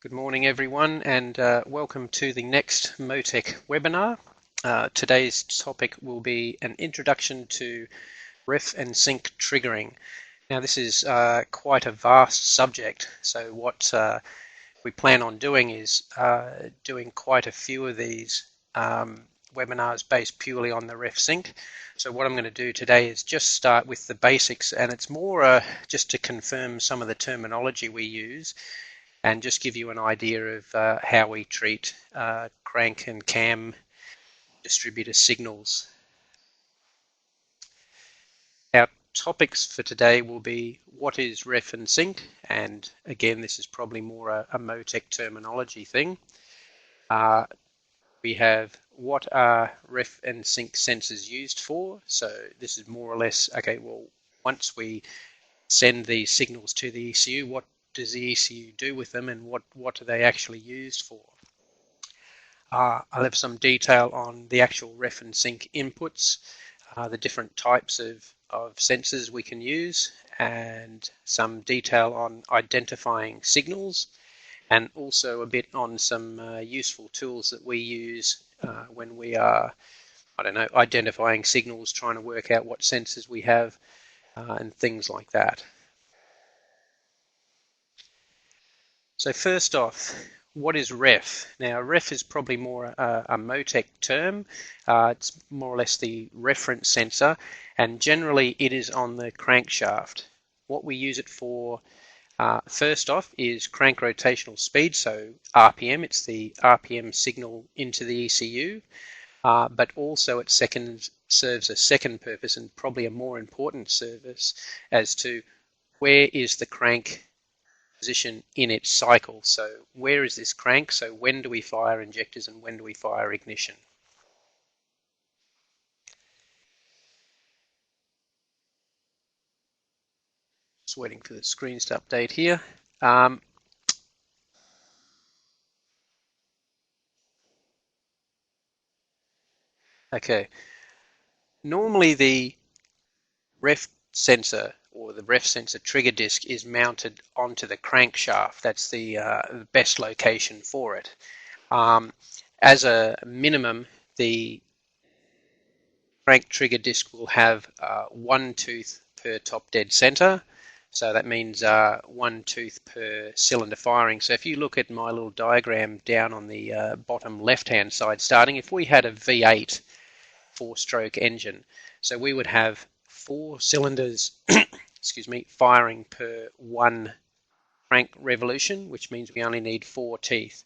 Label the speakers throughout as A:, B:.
A: Good morning, everyone, and welcome to the next Motec webinar. Today's topic will be an introduction to ref and sync triggering. Now, this is quite a vast subject, so what we plan on doing is doing quite a few of these webinars based purely on the ref sync. So what I'm going to do today is just start with the basics, and it's more just to confirm some of the terminology we use and just give you an idea of how we treat crank and cam distributor signals. Our topics for today will be what is ref and sync, and again this is probably more a Motec terminology thing. We have what are ref and sync sensors used for, so this is more or less, okay, well, once we send these signals to the ECU, what does the ECU do with them, and what are they actually used for? I'll have some detail on the actual ref and sync inputs, the different types of sensors we can use, and some detail on identifying signals, and also a bit on some useful tools that we use when we are, identifying signals, trying to work out what sensors we have, and things like that. So first off, what is ref? Now, ref is probably more a Motec term. It's more or less the reference sensor, and generally it is on the crankshaft. What we use it for, first off, is crank rotational speed, so RPM. It's the RPM signal into the ECU, but also it serves a second purpose, and probably a more important service, as to where is the crank position in its cycle. So where is this crank? So when do we fire injectors and when do we fire ignition? Just waiting for the screens to update here. Okay, normally the ref sensor or the ref sensor trigger disc is mounted onto the crankshaft. That's the best location for it. As a minimum, the crank trigger disc will have one tooth per top dead center. So that means one tooth per cylinder firing. So if you look at my little diagram down on the bottom left-hand side starting, if we had a V8 four-stroke engine, so we would have 4 cylinders excuse me, firing per one crank revolution, which means we only need 4 teeth.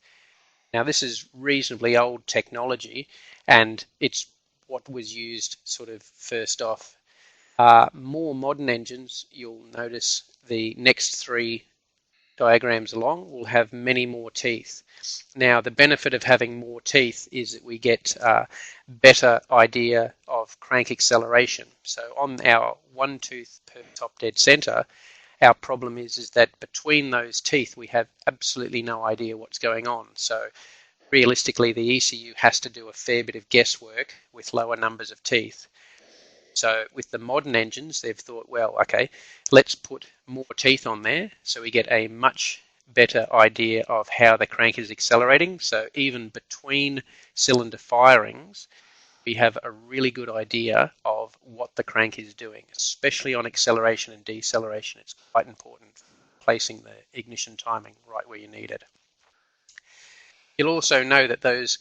A: Now this is reasonably old technology, and it's what was used sort of first off. More modern engines, you'll notice the next 3 diagrams along will have many more teeth. Now the benefit of having more teeth is that we get a better idea of crank acceleration. So on our one tooth per top dead center, our problem is that between those teeth we have absolutely no idea what's going on. So realistically the ECU has to do a fair bit of guesswork with lower numbers of teeth. So with the modern engines, they've thought, well, okay, let's put more teeth on there so we get a much better idea of how the crank is accelerating. So even between cylinder firings, we have a really good idea of what the crank is doing, especially on acceleration and deceleration. It's quite important placing the ignition timing right where you need it. You'll also know that those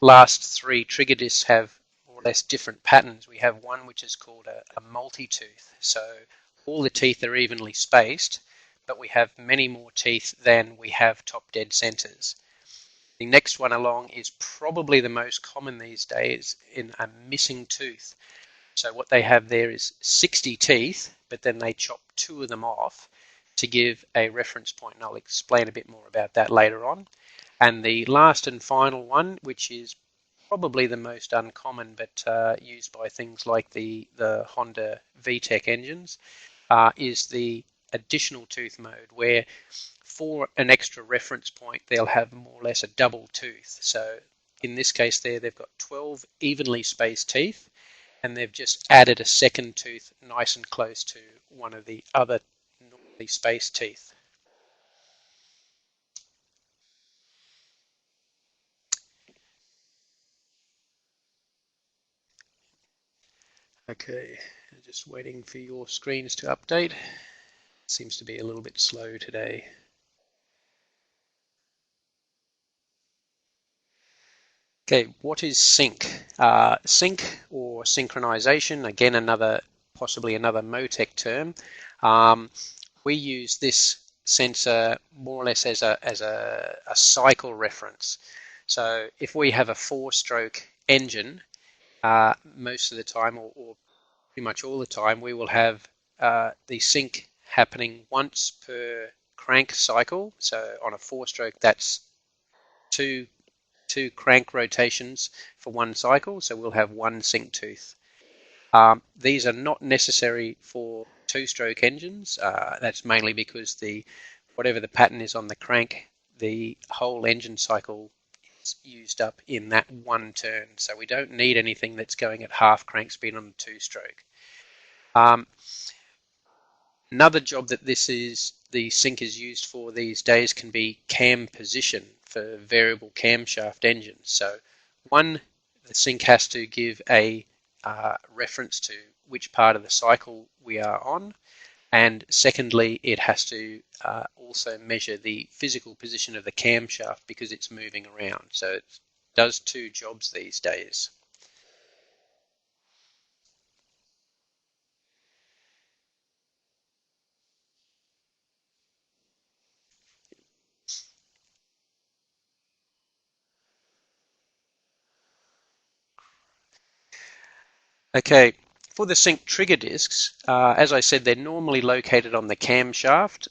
A: last 3 trigger discs have more or less different patterns. We have one which is called a multi-tooth. So all the teeth are evenly spaced, but we have many more teeth than we have top dead centers. The next one along is probably the most common these days, in a missing tooth. So what they have there is 60 teeth, but then they chop 2 of them off to give a reference point, and I'll explain a bit more about that later on. And the last and final one, which is probably the most uncommon but used by things like the Honda VTEC engines, is the additional tooth mode, where for an extra reference point they'll have more or less a double tooth. So in this case there, they've got 12 evenly spaced teeth, and they've just added a second tooth nice and close to one of the other normally spaced teeth. Okay, just waiting for your screens to update. Seems to be a little bit slow today. Okay, what is sync? Sync or synchronization, again, possibly another Motec term. Um, we use this sensor more or less as a cycle reference. So if we have a four-stroke engine, most of the time, or pretty much all the time, we will have the sync happening once per crank cycle. So on a four-stroke, that's two crank rotations for one cycle. So we'll have one sync tooth. These are not necessary for two-stroke engines. That's mainly because whatever the pattern is on the crank, the whole engine cycle is used up in that one turn. So we don't need anything that's going at half crank speed on a two-stroke. Another job that the sync is used for these days can be cam position for variable camshaft engines. So one, the sync has to give a reference to which part of the cycle we are on, and secondly, it has to also measure the physical position of the camshaft because it's moving around. So it does two jobs these days. Okay, for the sync trigger discs, as I said, they're normally located on the camshaft.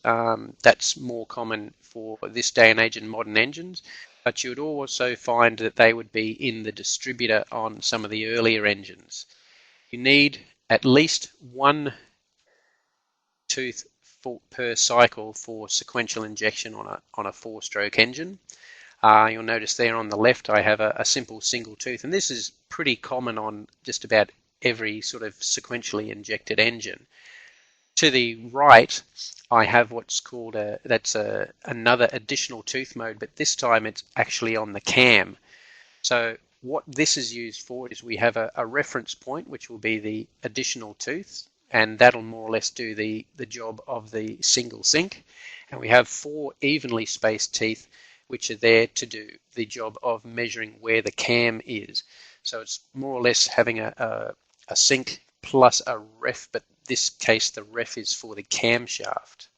A: That's more common for this day and age in modern engines, but you would also find that they would be in the distributor on some of the earlier engines. You need at least one tooth per cycle for sequential injection on a four-stroke engine. You'll notice there on the left I have a simple single tooth, and this is pretty common on just about every sort of sequentially injected engine. To the right, I have what's called another additional tooth mode, but this time it's actually on the cam. So what this is used for is we have a reference point, which will be the additional tooth, and that'll more or less do the job of the single sync. And we have four evenly spaced teeth, which are there to do the job of measuring where the cam is. So it's more or less having a sync plus a ref, but in this case the ref is for the camshaft.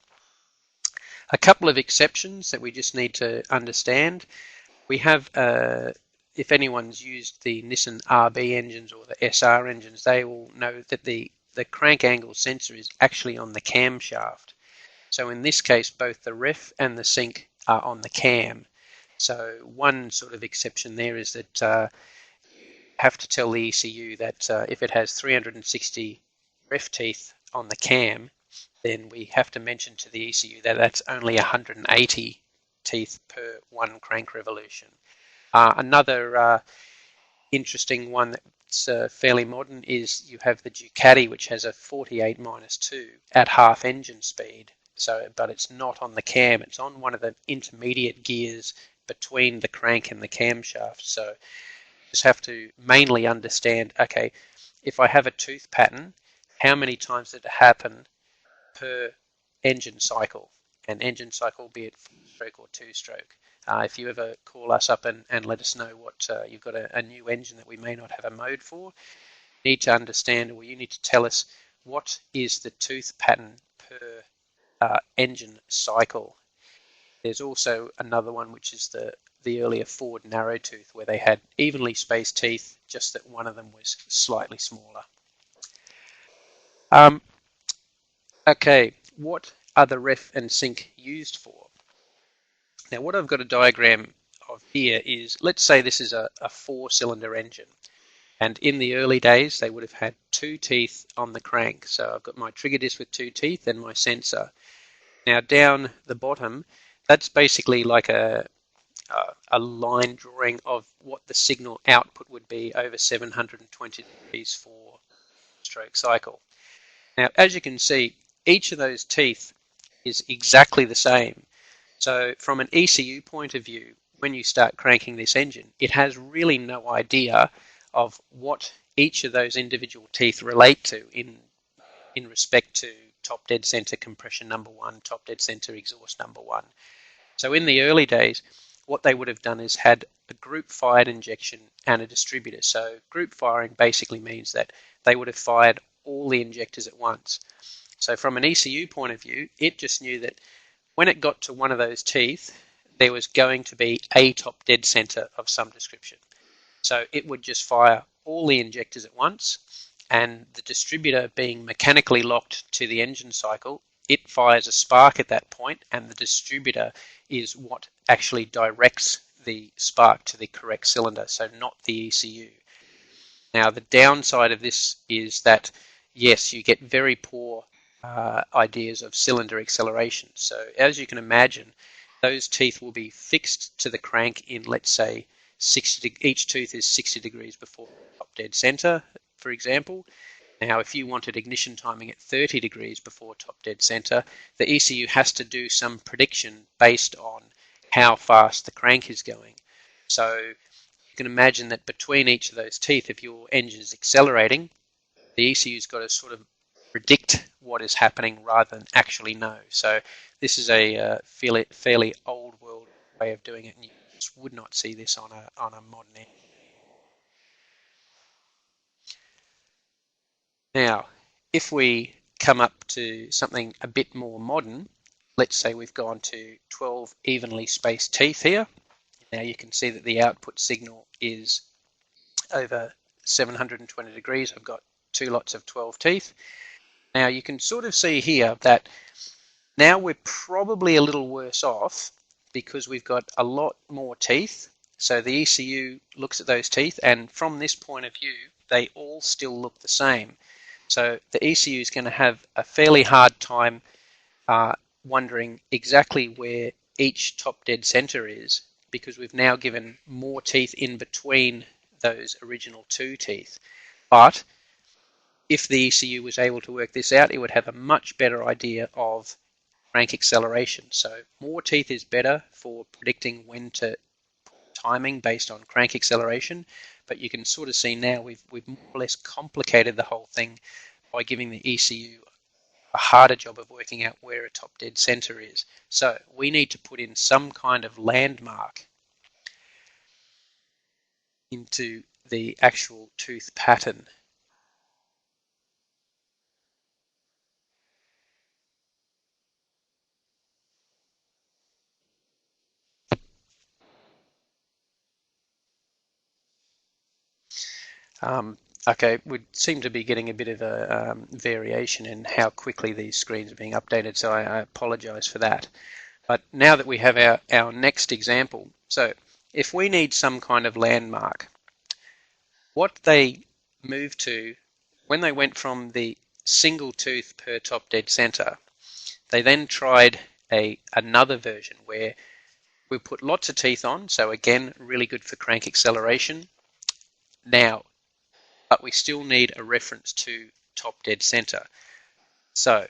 A: A couple of exceptions that we just need to understand. We have, if anyone's used the Nissan RB engines or the SR engines, they will know that the crank angle sensor is actually on the camshaft. So in this case, both the ref and the sync are on the cam. So one sort of exception there is that you have to tell the ECU that if it has 360 ref teeth on the cam, then we have to mention to the ECU that that's only 180 teeth per one crank revolution. Another interesting one that's fairly modern is you have the Ducati, which has a 48-2 at half engine speed. So, but it's not on the cam. It's on one of the intermediate gears between the crank and the camshaft. So, you just have to mainly understand, okay, if I have a tooth pattern, how many times did it happen per engine cycle? An engine cycle, be it four-stroke or two-stroke. If you ever call us up and let us know what you've got a new engine that we may not have a mode for, you need to understand, or you need to tell us what is the tooth pattern per engine cycle. There's also another one, which is the earlier Ford narrow tooth, where they had evenly spaced teeth, just that one of them was slightly smaller. Okay, what are the ref and sync used for? Now, what I've got a diagram of here is, let's say this is a four-cylinder engine. And in the early days, they would have had two teeth on the crank. So I've got my trigger disc with two teeth and my sensor. Now, down the bottom, that's basically like a line drawing of what the signal output would be over 720 degrees for stroke cycle. Now, as you can see, each of those teeth is exactly the same. So from an ECU point of view, when you start cranking this engine, it has really no idea of what each of those individual teeth relate to in respect to top dead center compression number one, top dead center exhaust number one. So in the early days, what they would have done is had a group fired injection and a distributor. So group firing basically means that they would have fired all the injectors at once. So from an ECU point of view, it just knew that when it got to one of those teeth, there was going to be a top dead center of some description. So it would just fire all the injectors at once, and the distributor being mechanically locked to the engine cycle, it fires a spark at that point, and the distributor is what actually directs the spark to the correct cylinder, so not the ECU. Now, the downside of this is that, yes, you get very poor ideas of cylinder acceleration. So as you can imagine, those teeth will be fixed to the crank in, let's say, 60, each tooth is 60 degrees before top dead center, for example. Now, if you wanted ignition timing at 30 degrees before top dead center, the ECU has to do some prediction based on how fast the crank is going. So you can imagine that between each of those teeth, if your engine is accelerating, the ECU's got to sort of predict what is happening rather than actually know. So this is a fairly old world way of doing it, and you just would not see this on a modern engine. Now, if we come up to something a bit more modern, let's say we've gone to 12 evenly spaced teeth here. Now you can see that the output signal is over 720 degrees. I've got two lots of 12 teeth. Now you can sort of see here that now we're probably a little worse off because we've got a lot more teeth. So the ECU looks at those teeth, and from this point of view, they all still look the same. So the ECU is going to have a fairly hard time wondering exactly where each top dead center is, because we've now given more teeth in between those original two teeth. But if the ECU was able to work this out, it would have a much better idea of crank acceleration. So more teeth is better for predicting when to timing based on crank acceleration, but you can sort of see now we've more or less complicated the whole thing by giving the ECU a harder job of working out where a top dead center is. So we need to put in some kind of landmark into the actual tooth pattern. Okay, we seem to be getting a bit of a variation in how quickly these screens are being updated, so I apologize for that. But now that we have our next example, so if we need some kind of landmark, what they moved to, when they went from the single tooth per top dead center, they then tried another version where we put lots of teeth on, so again, really good for crank acceleration. Now, but we still need a reference to top dead center. So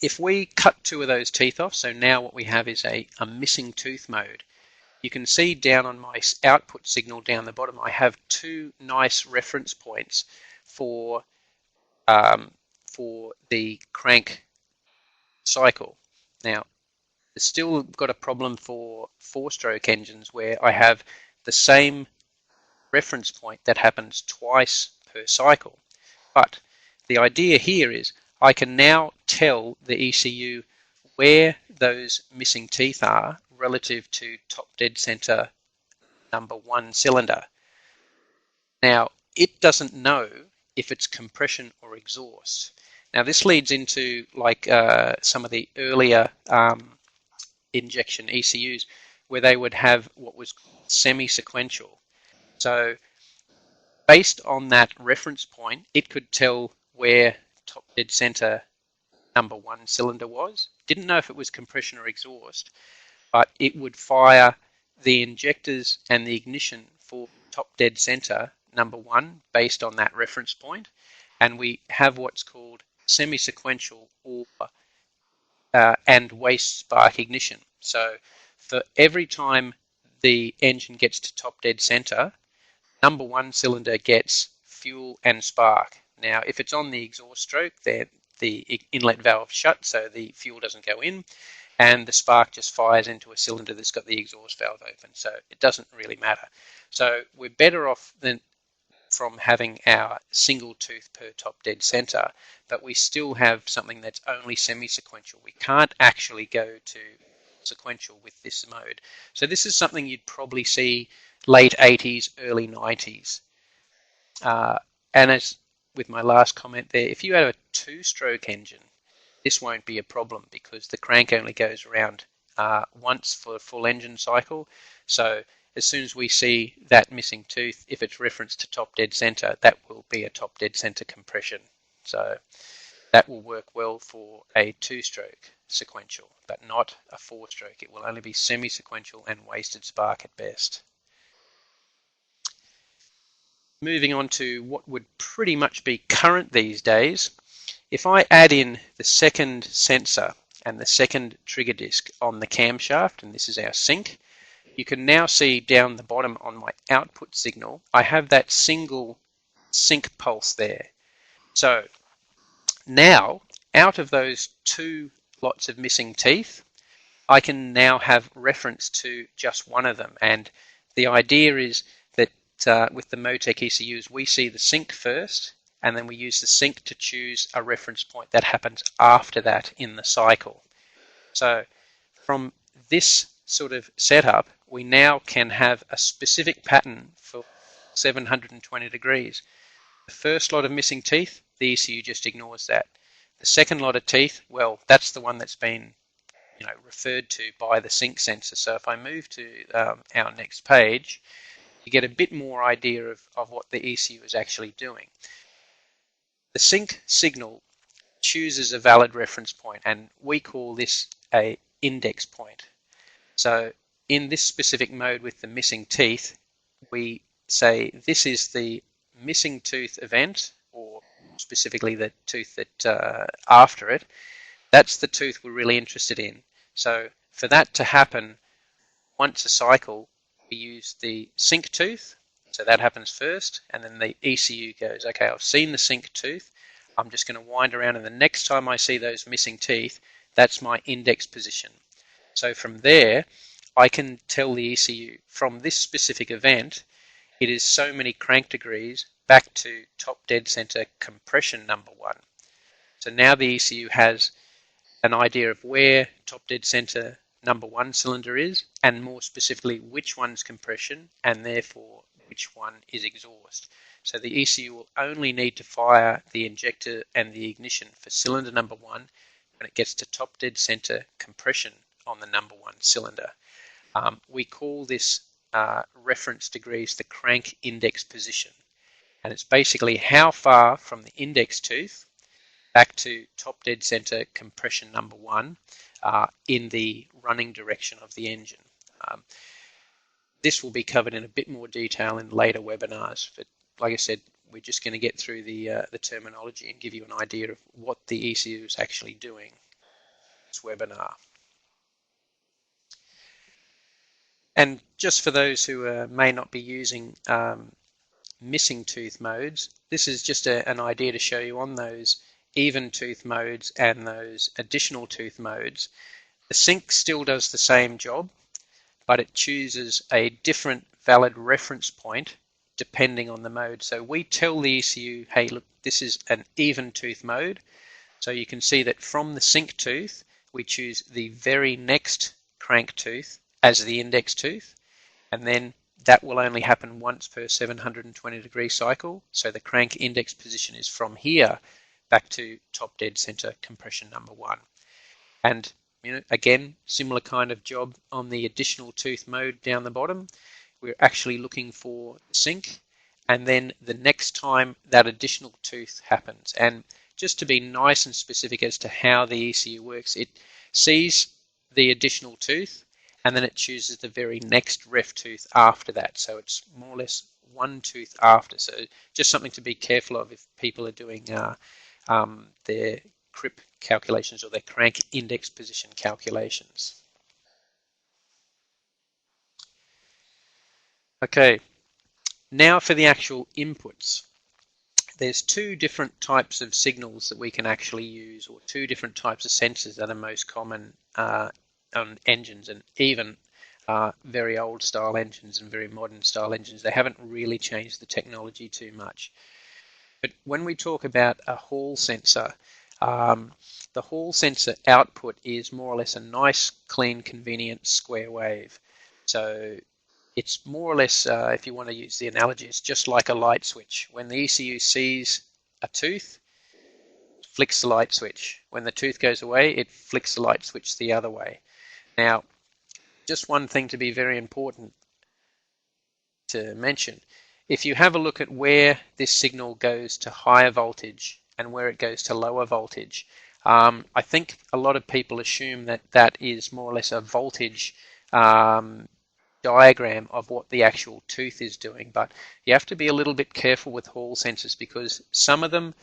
A: if we cut two of those teeth off, so now what we have is a missing tooth mode. You can see down on my output signal down the bottom, I have two nice reference points for the crank cycle. Now, it's still got a problem for four-stroke engines where I have the same reference point that happens twice per cycle. But the idea here is I can now tell the ECU where those missing teeth are relative to top dead center number one cylinder. Now, it doesn't know if it's compression or exhaust. Now, this leads into like some of the earlier injection ECUs where they would have what was semi-sequential. So based on that reference point, it could tell where top dead center number one cylinder was. Didn't know if it was compression or exhaust, but it would fire the injectors and the ignition for top dead center number one based on that reference point. And we have what's called semi-sequential or and waste spark ignition. So for every time the engine gets to top dead center, number one cylinder gets fuel and spark. Now, if it's on the exhaust stroke, then the inlet valve shut, so the fuel doesn't go in, and the spark just fires into a cylinder that's got the exhaust valve open. So it doesn't really matter. So we're better off than from having our single tooth per top dead center, but we still have something that's only semi-sequential. We can't actually go to sequential with this mode. So this is something you'd probably see late 80s, early 90s. And as with my last comment there, if you have a two-stroke engine, this won't be a problem because the crank only goes around once for a full engine cycle. So as soon as we see that missing tooth, if it's referenced to top dead center, that will be a top dead center compression. So that will work well for a two-stroke sequential, but not a four-stroke. It will only be semi-sequential and wasted spark at best. Moving on to what would pretty much be current these days, if I add in the second sensor and the second trigger disc on the camshaft, and this is our sync, you can now see down the bottom on my output signal, I have that single sync pulse there. So now, out of those two lots of missing teeth, I can now have reference to just one of them. And the idea is that with the Motec ECUs, we see the sync first, and then we use the sync to choose a reference point that happens after that in the cycle. So from this sort of setup, we now can have a specific pattern for 720 degrees. The first lot of missing teeth, the ECU just ignores that. The second lot of teeth, well, that's the one that's been referred to by the sync sensor. So if I move to our next page, you get a bit more idea of what the ECU is actually doing. The sync signal chooses a valid reference point, and we call this a index point. So in this specific mode with the missing teeth, we say this is the missing tooth event, or specifically the tooth that after it. That's the tooth we're really interested in. So for that to happen once a cycle, we use the sync tooth. So that happens first, and then the ECU goes, okay, I've seen the sync tooth. I'm just going to wind around, and the next time I see those missing teeth, that's my index position. So from there, I can tell the ECU from this specific event, it is so many crank degrees back to top dead center compression number 1. So now the ECU has an idea of where top dead center number 1 cylinder is, and more specifically which one's compression, and therefore which one is exhaust. So the ECU will only need to fire the injector and the ignition for cylinder number 1 when it gets to top dead center compression on the number 1 cylinder. We call this reference degrees the crank index position, and it's basically how far from the index tooth back to top dead center compression number 1 in the running direction of the engine. This will be covered in a bit more detail in later webinars, but like I said, we're just going to get through the terminology and give you an idea of what the ECU is actually doing in this webinar. And just for those who may not be using missing tooth modes, this is just an idea to show you on those even tooth modes and those additional tooth modes. The sync still does the same job, but it chooses a different valid reference point depending on the mode. So we tell the ECU, hey, look, this is an even tooth mode. So you can see that from the sync tooth, we choose the very next crank tooth as the index tooth, and then that will only happen once per 720 degree cycle. So the crank index position is from here back to top dead center compression number 1. And again, similar kind of job on the additional tooth mode down the bottom. We're actually looking for the sync, and then the next time that additional tooth happens. And just to be nice and specific as to how the ECU works, it sees the additional tooth, and then it chooses the very next ref tooth after that. So it's more or less one tooth after. So just something to be careful of if people are doing their CRIP calculations or their crank index position calculations. Okay, now for the actual inputs. there's two different types of signals that we can actually use, or two different types of sensors that are most common on engines, and even very old style engines and very modern style engines. They haven't really changed the technology too much. But when we talk about a hall sensor, the hall sensor output is more or less a nice, clean, convenient square wave. So it's more or less, if you want to use the analogy, it's just like a light switch. When the ECU sees a tooth, it flicks the light switch. When the tooth goes away, it flicks the light switch the other way. Now, just one thing to be very important to mention. If you have a look at where this signal goes to higher voltage and where it goes to lower voltage, I think a lot of people assume that that is more or less a voltage diagram of what the actual tooth is doing, but you have to be a little bit careful with hall sensors, because some of them,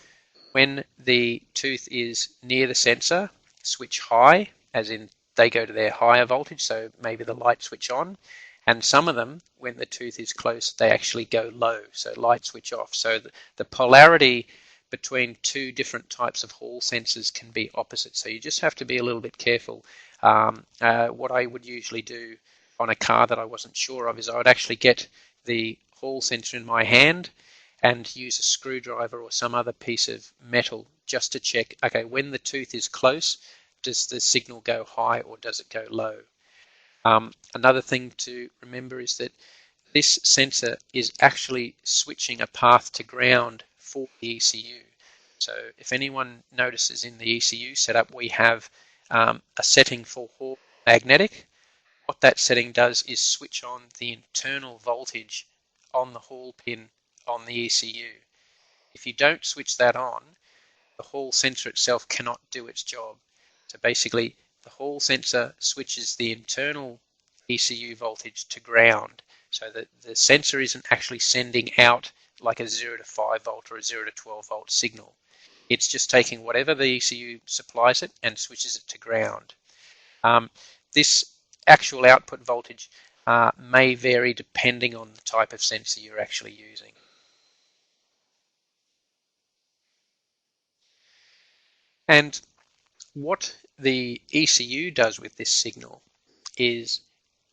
A: when the tooth is near the sensor, switch high, as in they go to their higher voltage, so maybe the light switch on, and some of them, when the tooth is close, they actually go low, so light switch off. So the polarity between two different types of hall sensors can be opposite, so you just have to be a little bit careful. What I would usually do on a car that I wasn't sure of is I would actually get the hall sensor in my hand and use a screwdriver or some other piece of metal just to check, okay, when the tooth is close, does the signal go high or does it go low? Another thing to remember is that this sensor is actually switching a path to ground for the ECU. So if anyone notices in the ECU setup, we have a setting for hall magnetic. What that setting does is switch on the internal voltage on the hall pin on the ECU. If you don't switch that on, the hall sensor itself cannot do its job. So basically, the hall sensor switches the internal ECU voltage to ground, so that the sensor isn't actually sending out like a 0 to 5 volt or a 0 to 12 volt signal. It's just taking whatever the ECU supplies it and switches it to ground. This actual output voltage may vary depending on the type of sensor you're actually using. And what the ECU does with this signal is,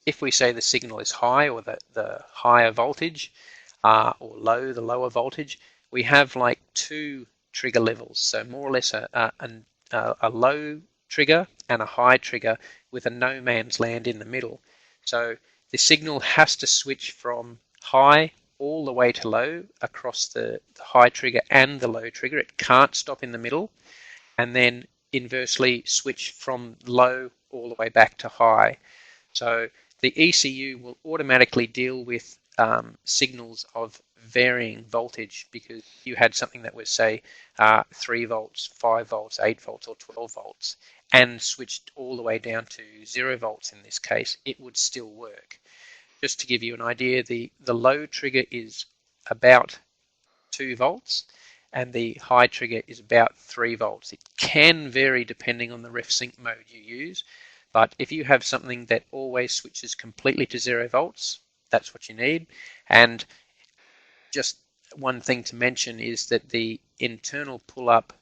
A: if we say the signal is high, or the higher voltage, or low, the lower voltage, we have like two trigger levels. So more or less a low trigger and a high trigger with a no man's land in the middle. So the signal has to switch from high all the way to low across the high trigger and the low trigger. It can't stop in the middle, and then inversely switch from low all the way back to high. So the ECU will automatically deal with signals of varying voltage, because you had something that was, say, 3 volts, 5 volts, 8 volts, or 12 volts, and switched all the way down to 0 volts in this case, it would still work. Just to give you an idea, the low trigger is about 2 volts, and the high trigger is about 3 volts. It can vary depending on the ref sync mode you use, but if you have something that always switches completely to 0 volts, that's what you need. And just one thing to mention is that the internal pull-up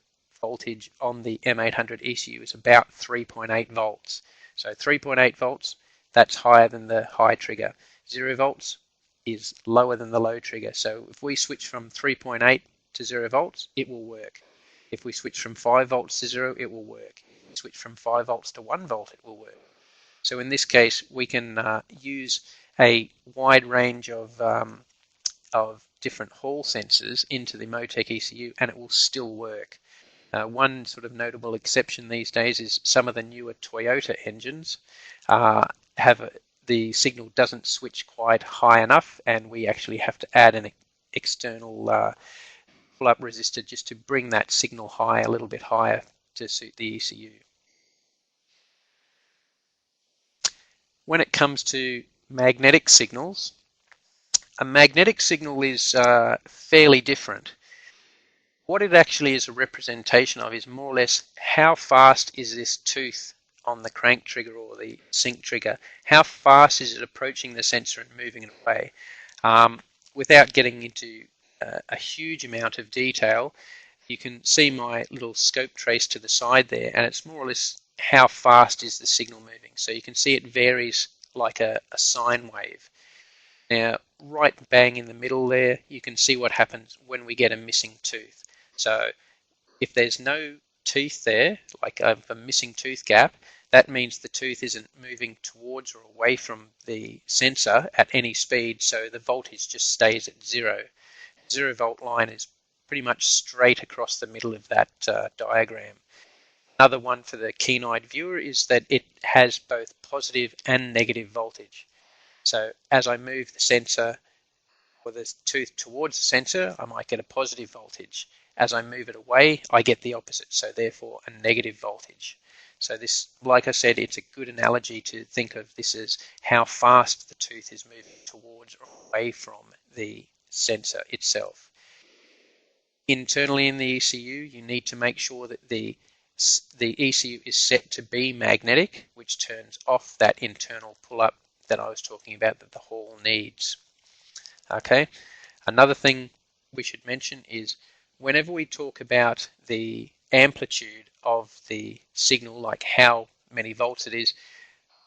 A: voltage on the M800 ECU is about 3.8 volts. So 3.8 volts, that's higher than the high trigger. 0 volts is lower than the low trigger. So if we switch from 3.8 to 0 volts, it will work. If we switch from 5 volts to 0, it will work. If we switch from 5 volts to 1 volt, it will work. So in this case, we can use a wide range of different hall sensors into the Motec ECU, and it will still work. One sort of notable exception these days is some of the newer Toyota engines the signal doesn't switch quite high enough, and we actually have to add an external pull-up resistor just to bring that signal high, a little bit higher, to suit the ECU. When it comes to magnetic signals, a magnetic signal is fairly different. What it actually is a representation of is more or less how fast is this tooth on the crank trigger or the sync trigger. How fast is it approaching the sensor and moving it away? Without getting into a huge amount of detail. You can see my little scope trace to the side there, and it's more or less how fast is the signal moving. So you can see it varies like a sine wave. Now, right bang in the middle there, you can see what happens when we get a missing tooth. So if there's no teeth there, like a missing tooth gap, that means the tooth isn't moving towards or away from the sensor at any speed, so the voltage just stays at zero. 0 volt line is pretty much straight across the middle of that diagram. Another one for the keen-eyed viewer is that it has both positive and negative voltage. So as I move the sensor or the tooth towards the sensor, I might get a positive voltage. As I move it away, I get the opposite, so therefore a negative voltage. So this, like I said, it's a good analogy to think of this as how fast the tooth is moving towards or away from the sensor itself. Internally in the ECU, you need to make sure that the ECU is set to be magnetic, which turns off that internal pull-up that I was talking about that the Hall needs. Okay, another thing we should mention is whenever we talk about the amplitude of the signal, like how many volts it is,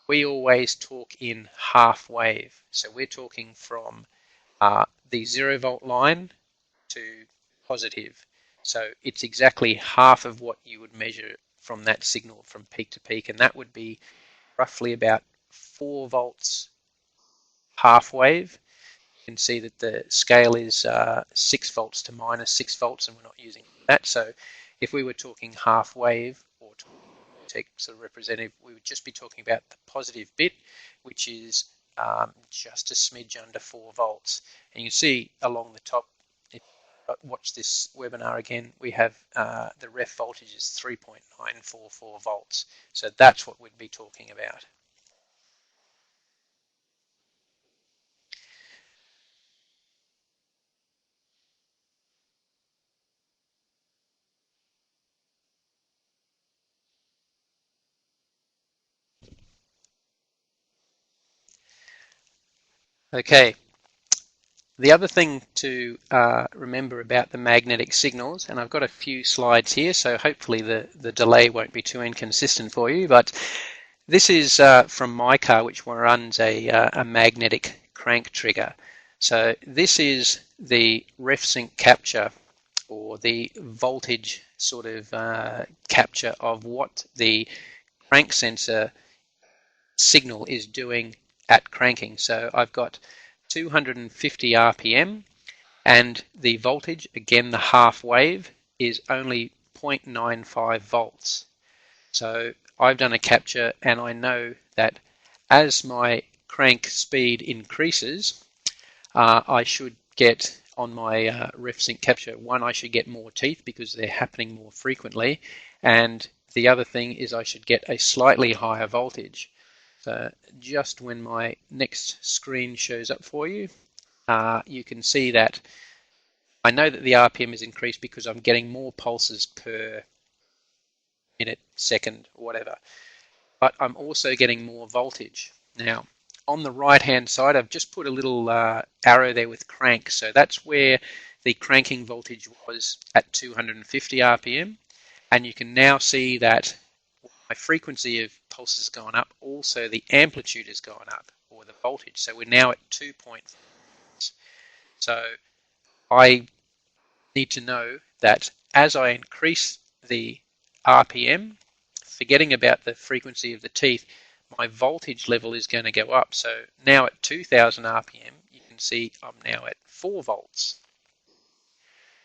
A: we always talk in half wave. So we're talking from the 0 volt line to positive. So it's exactly half of what you would measure from that signal from peak to peak, and that would be roughly about 4 volts half wave. You can see that the scale is 6 volts to minus 6 volts, and we're not using that. So if we were talking half wave or sort of representative, we would just be talking about the positive bit, which is just a smidge under 4 volts. And you can see along the top, if you watch this webinar again, we have the ref voltage is 3.944 volts. So that's what we'd be talking about. Okay, the other thing to remember about the magnetic signals, and I've got a few slides here, so hopefully the delay won't be too inconsistent for you, but this is from my car, which runs a magnetic crank trigger. So this is the ref sync capture, or the voltage sort of capture of what the crank sensor signal is doing at cranking. So I've got 250 RPM, and the voltage, again the half wave, is only 0.95 volts. So I've done a capture, and I know that as my crank speed increases, I should get on my ref sync capture, one, I should get more teeth because they're happening more frequently, and the other thing is I should get a slightly higher voltage. So just when my next screen shows up for you, you can see that I know that the RPM is increased because I'm getting more pulses per minute, second, whatever. But I'm also getting more voltage. Now, on the right-hand side, I've just put a little arrow there with crank. So that's where the cranking voltage was at 250 RPM. And you can now see that my frequency of pulse has gone up, also the amplitude has gone up, or the voltage. So we're now at 2 points. So I need to know that as I increase the RPM, forgetting about the frequency of the teeth, my voltage level is going to go up. So now at 2000 RPM, you can see I'm now at 4 volts.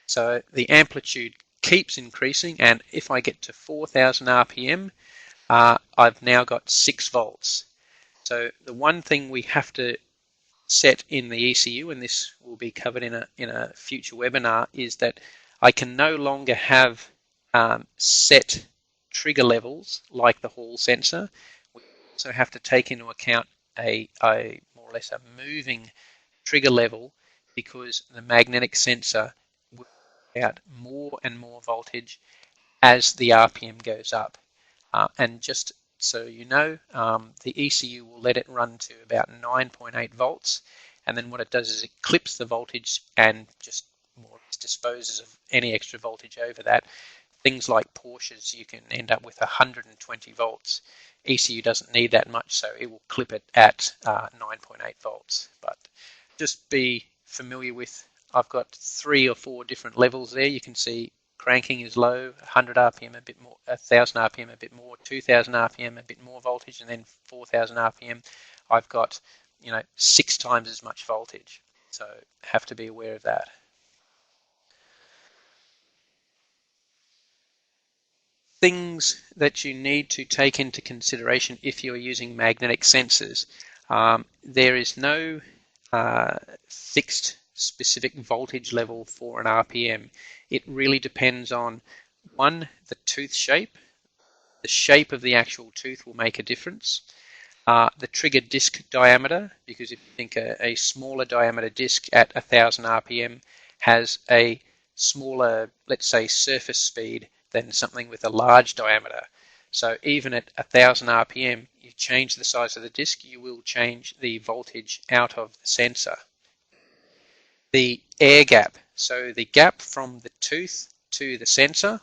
A: So the amplitude keeps increasing, and if I get to 4000 RPM, I've now got 6 volts. So the one thing we have to set in the ECU, and this will be covered in a future webinar, is that I can no longer have set trigger levels like the Hall sensor. We also have to take into account a more or less a moving trigger level, because the magnetic sensor will put out more and more voltage as the RPM goes up. And just so you know, the ECU will let it run to about 9.8 volts, and then what it does is it clips the voltage and just more disposes of any extra voltage over that. Things like Porsches, you can end up with 120 volts. ECU doesn't need that much, so it will clip it at 9.8 volts. But just be familiar with, I've got 3 or 4 different levels there. You can see cranking is low, 100 RPM a bit more, 1000 RPM a bit more, 2000 RPM a bit more voltage, and then 4000 RPM I've got 6 times as much voltage. So have to be aware of that. Things that you need to take into consideration if you're using magnetic sensors. There is no fixed specific voltage level for an RPM. It really depends on, one, the tooth shape. The shape of the actual tooth will make a difference. The trigger disc diameter, because if you think a smaller diameter disc at 1000 RPM has a smaller, let's say, surface speed than something with a large diameter. So even at 1000 RPM, you change the size of the disc, you will change the voltage out of the sensor. The air gap, so the gap from the tooth to the sensor,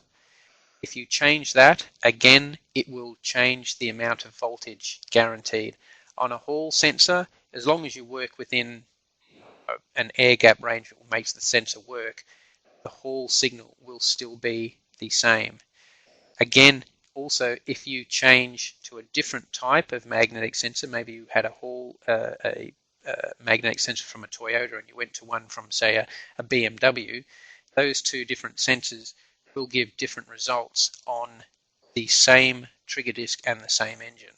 A: if you change that, again, it will change the amount of voltage guaranteed. On a Hall sensor, as long as you work within an air gap range that makes the sensor work, the Hall signal will still be the same. Again, also, if you change to a different type of magnetic sensor, maybe you had a magnetic sensor from a Toyota and you went to one from, say, a BMW, those two different sensors will give different results on the same trigger disc and the same engine.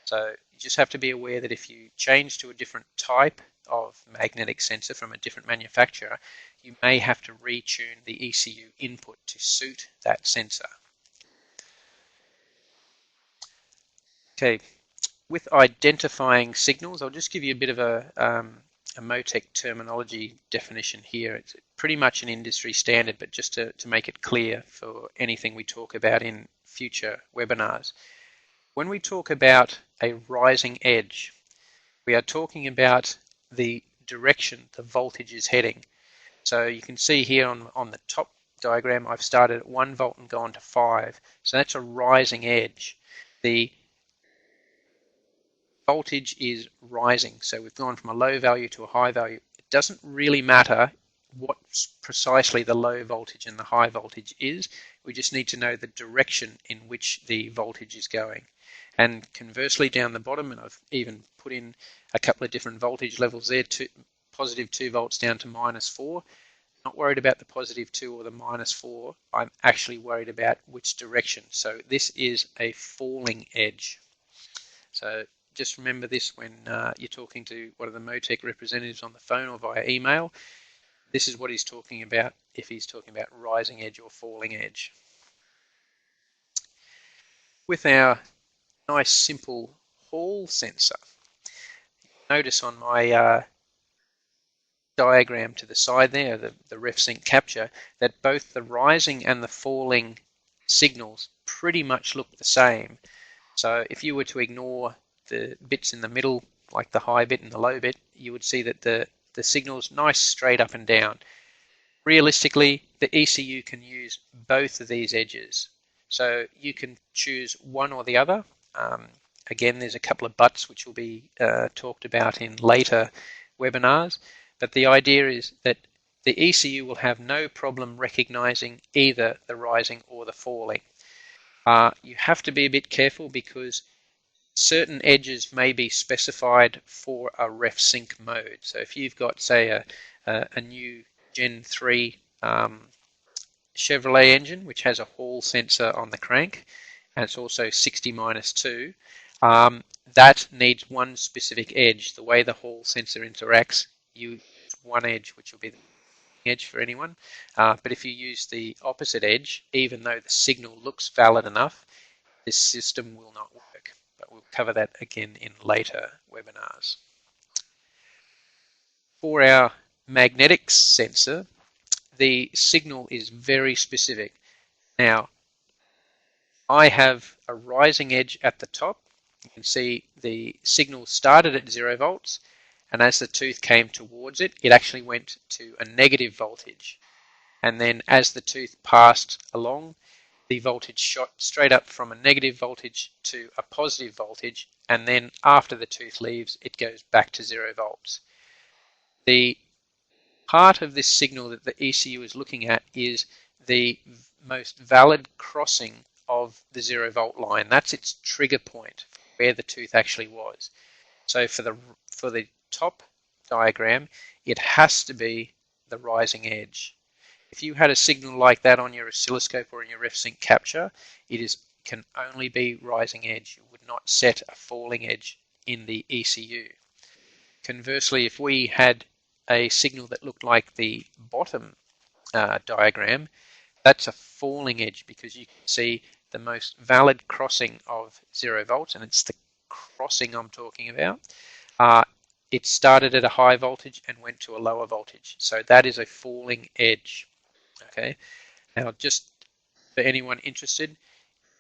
A: So you just have to be aware that if you change to a different type of magnetic sensor from a different manufacturer, you may have to retune the ECU input to suit that sensor. Okay, with identifying signals, I'll just give you a bit of a Motec terminology definition here. It's pretty much an industry standard, but just to make it clear for anything we talk about in future webinars. When we talk about a rising edge, we are talking about the direction the voltage is heading. So you can see here on the top diagram, I've started at 1 volt and gone to 5. So that's a rising edge. The voltage is rising. So we've gone from a low value to a high value. It doesn't really matter what precisely the low voltage and the high voltage is. We just need to know the direction in which the voltage is going. And conversely, down the bottom, and I've even put in a couple of different voltage levels there, positive 2 volts down to -4. Not worried about the positive 2 or the -4. I'm actually worried about which direction. So this is a falling edge. So just remember this when you're talking to one of the Motec representatives on the phone or via email. This is what he's talking about if he's talking about rising edge or falling edge. With our nice simple Hall sensor, notice on my diagram to the side there, the ref sync capture, that both the rising and the falling signals pretty much look the same. So if you were to ignore the bits in the middle, like the high bit and the low bit, you would see that the signal's nice straight up and down. Realistically, the ECU can use both of these edges. So you can choose one or the other. Again, there's a couple of buts which will be talked about in later webinars. But the idea is that the ECU will have no problem recognizing either the rising or the falling. You have to be a bit careful because certain edges may be specified for a ref sync mode. So if you've got, say, a new Gen 3 Chevrolet engine, which has a Hall sensor on the crank, and it's also 60-2, that needs one specific edge. The way the Hall sensor interacts, you use one edge, which will be the edge for anyone. But if you use the opposite edge, even though the signal looks valid enough, this system will not work. But we'll cover that again in later webinars. For our magnetic sensor, the signal is very specific. Now, I have a rising edge at the top. You can see the signal started at 0 volts, and as the tooth came towards it, it actually went to a negative voltage. and then as the tooth passed along, the voltage shot straight up from a negative voltage to a positive voltage, and then after the tooth leaves, it goes back to 0 volts. The part of this signal that the ECU is looking at is the most valid crossing of the 0 volt line. That's its trigger point where the tooth actually was. So for the top diagram, it has to be the rising edge. If you had a signal like that on your oscilloscope or in your RefSync capture, it can only be rising edge. You would not set a falling edge in the ECU. Conversely, if we had a signal that looked like the bottom diagram, that's a falling edge because you can see the most valid crossing of 0 volts, and it's the crossing I'm talking about. It started at a high voltage and went to a lower voltage. So that is a falling edge. Okay. Now, just for anyone interested,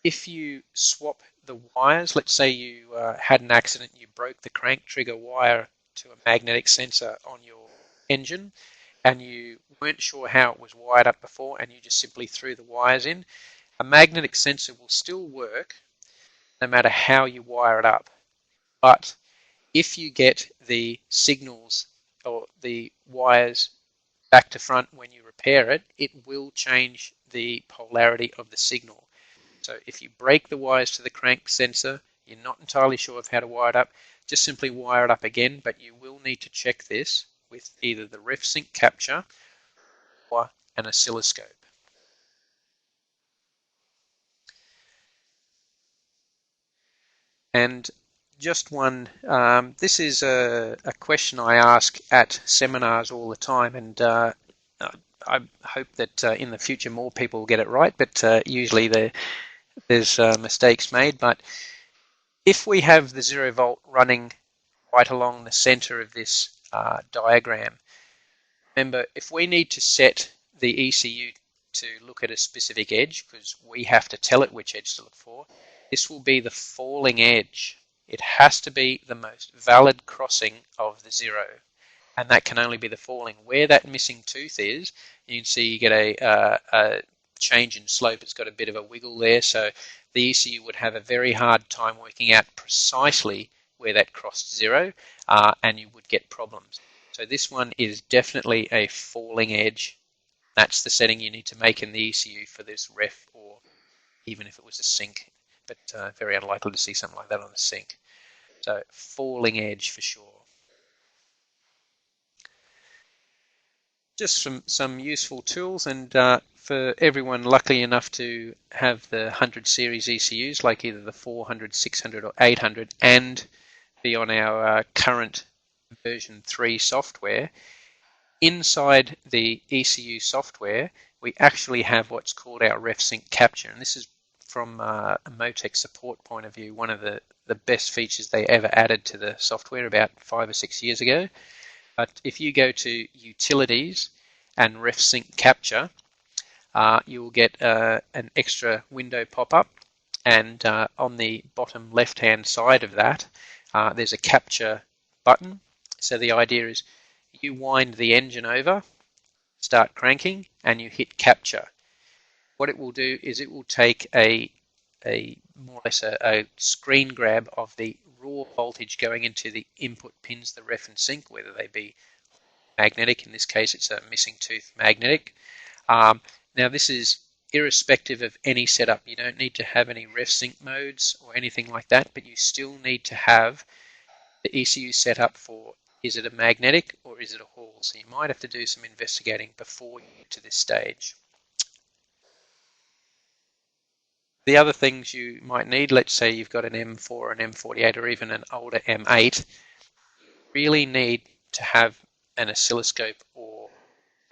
A: if you swap the wires, let's say you had an accident, you broke the crank trigger wire to a magnetic sensor on your engine, and you weren't sure how it was wired up before, and you just simply threw the wires in, a magnetic sensor will still work no matter how you wire it up. But if you get the signals or the wires back to front when you repair it, it will change the polarity of the signal. So if you break the wires to the crank sensor, you're not entirely sure of how to wire it up, just simply wire it up again, but you will need to check this with either the RefSync capture or an oscilloscope. And just one, this is a question I ask at seminars all the time, and I hope that in the future more people will get it right, but usually there's mistakes made. But if we have the 0 volt running right along the center of this diagram, remember, if we need to set the ECU to look at a specific edge, because we have to tell it which edge to look for, this will be the falling edge. It has to be the most valid crossing of the 0, and that can only be the falling. Where that missing tooth is, you can see you get a change in slope. It's got a bit of a wiggle there, so the ECU would have a very hard time working out precisely where that crossed 0, and you would get problems. So this one is definitely a falling edge. That's the setting you need to make in the ECU for this ref, or even if it was a sync, but very unlikely to see something like that on a sync. So falling edge for sure. Just some useful tools, and for everyone lucky enough to have the 100 series ECUs, like either the 400, 600 or 800, and be on our current version 3 software, inside the ECU software we actually have what's called our RefSync capture, and this is from a Motec support point of view one of the best features they ever added to the software about 5 or 6 years ago. But if you go to Utilities and RefSync Capture, you will get an extra window pop up, and on the bottom left hand side of that there's a capture button. So the idea is you wind the engine over, start cranking, and you hit capture. What it will do is it will take a more or less a screen grab of the raw voltage going into the input pins, the ref and sync, whether they be magnetic. In this case it's a missing tooth magnetic. Now this is irrespective of any setup. You don't need to have any ref sync modes or anything like that, but you still need to have the ECU set up for, is it a magnetic or is it a Hall? So you might have to do some investigating before you get to this stage. The other things you might need, let's say you've got an M4, an M48 or even an older M8, you really need to have an oscilloscope or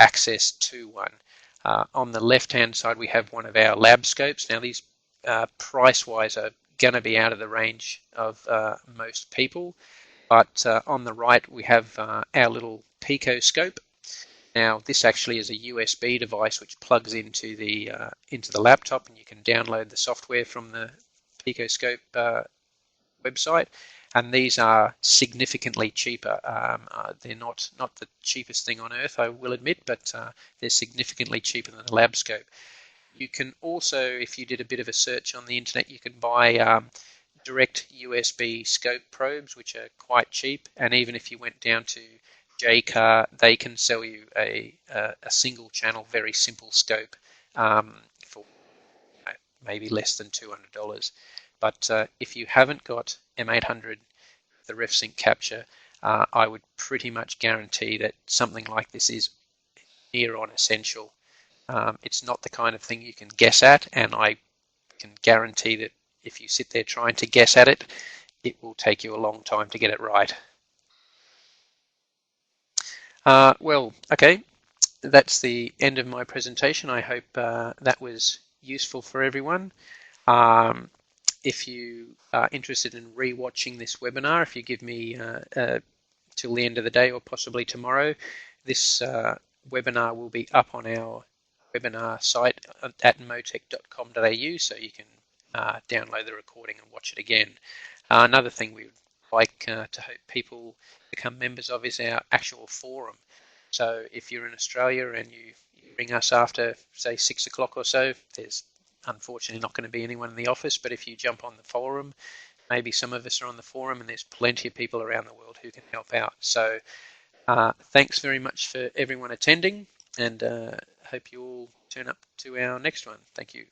A: access to one. On the left hand side we have one of our lab scopes. Now these price wise are going to be out of the range of most people, but on the right we have our little Pico scope. Now this actually is a USB device which plugs into the laptop, and you can download the software from the Pico scope website, and these are significantly cheaper. They're not the cheapest thing on earth, I will admit, but they're significantly cheaper than a lab scope. You can also, if you did a bit of a search on the internet, you can buy direct USB scope probes, which are quite cheap. And even if you went down to JCar, they can sell you a single channel, very simple scope for maybe less than $200. But if you haven't got M800, the RefSync capture, I would pretty much guarantee that something like this is near on essential. It's not the kind of thing you can guess at, and I can guarantee that if you sit there trying to guess at it, it will take you a long time to get it right. Well, okay, that's the end of my presentation. I hope that was useful for everyone. If you are interested in re-watching this webinar, if you give me till the end of the day or possibly tomorrow, this webinar will be up on our webinar site at motec.com.au, so you can download the recording and watch it again. Another thing we would like to hope people become members of is our actual forum. So if you're in Australia and you ring us after, say, 6 o'clock or so, there's unfortunately not going to be anyone in the office, but if you jump on the forum, maybe some of us are on the forum, and there's plenty of people around the world who can help out. So thanks very much for everyone attending, and hope you all turn up to our next one. Thank you.